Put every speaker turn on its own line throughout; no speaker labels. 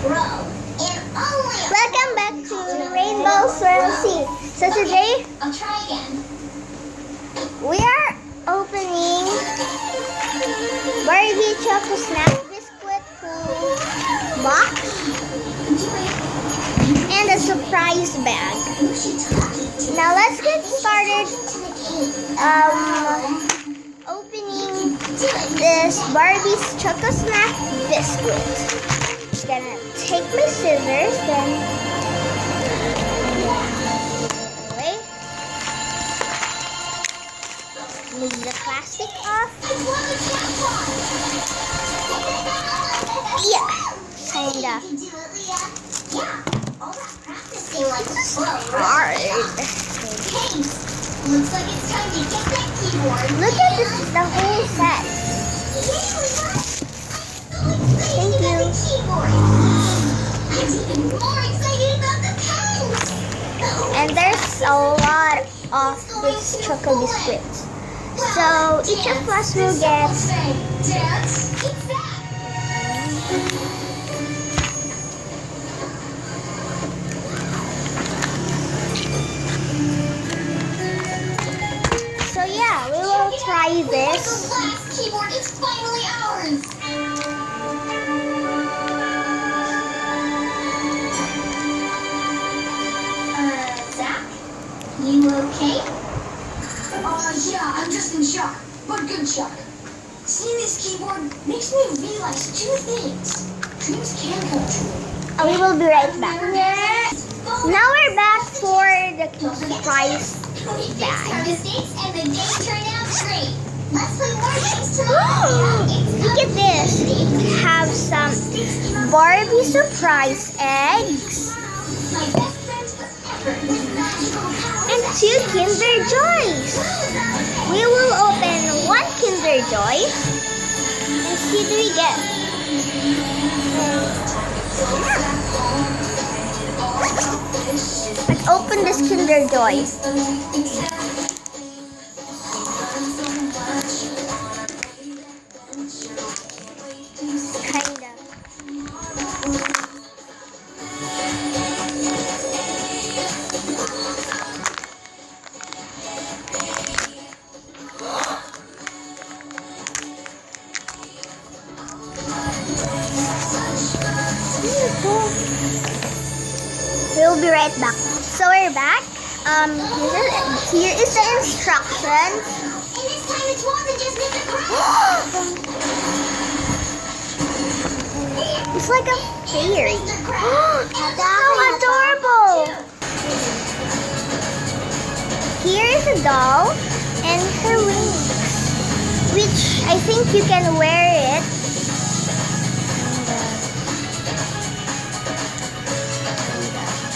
Welcome back to Rainbow Swirl Sea. So today,
I'll try again.
we are opening Barbie Choco Snack Biscuit full box and a surprise bag. Now let's get started opening this Barbie's Choco Snack Biscuit. Gonna take my scissors, then move the plastic off. Yeah, kinda hard.
Looks like it's time to get that keyboard.
Look at this, the whole set. Thank you.
I'm even more excited about the pens.
And there's a lot of this Choco biscuits. So each of us will get
Dance, it's that.
So yeah, we will try
The
this.
last keyboard is finally ours. Zach, you okay?
Yeah, I'm just in shock, but good shock. Seeing this keyboard makes me realize two things. Dreams can come true.
We will be right back. Now we're back for the surprise
We fixed our
bag.
mistakes and the day turned out great. Let's play more games tomorrow.
Look at this. We have some Barbie surprise eggs
My best friends forever with magical powers.
and 2 Kinder Joys. We will open 1 Kinder Joy and see what we get. Let's open this Kinder Joy. Kinda. We'll be right back. So we're back. Here is the instructions.
And this time it's more than just Mr. Krabs.
It's like a fairy.
Mr. Krabs.
How adorable! Here is a doll and her wings, which I think you can wear it.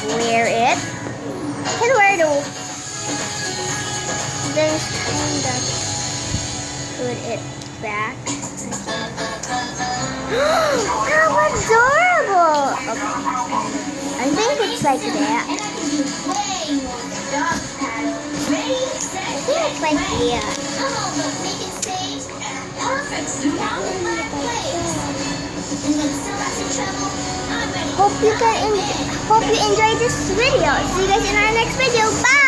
Wear it. You can wear the. Then kind of put it back. How adorable! Okay. I think it's like that.
And I can do way more than dog paddle. Ready, set,
I think it's like that.
come on, look, make it safe. Perfect. Now we let it play. And when Silver's in trouble, I'm ready.
Hope you enjoyed this video. See you guys in our next video. Bye!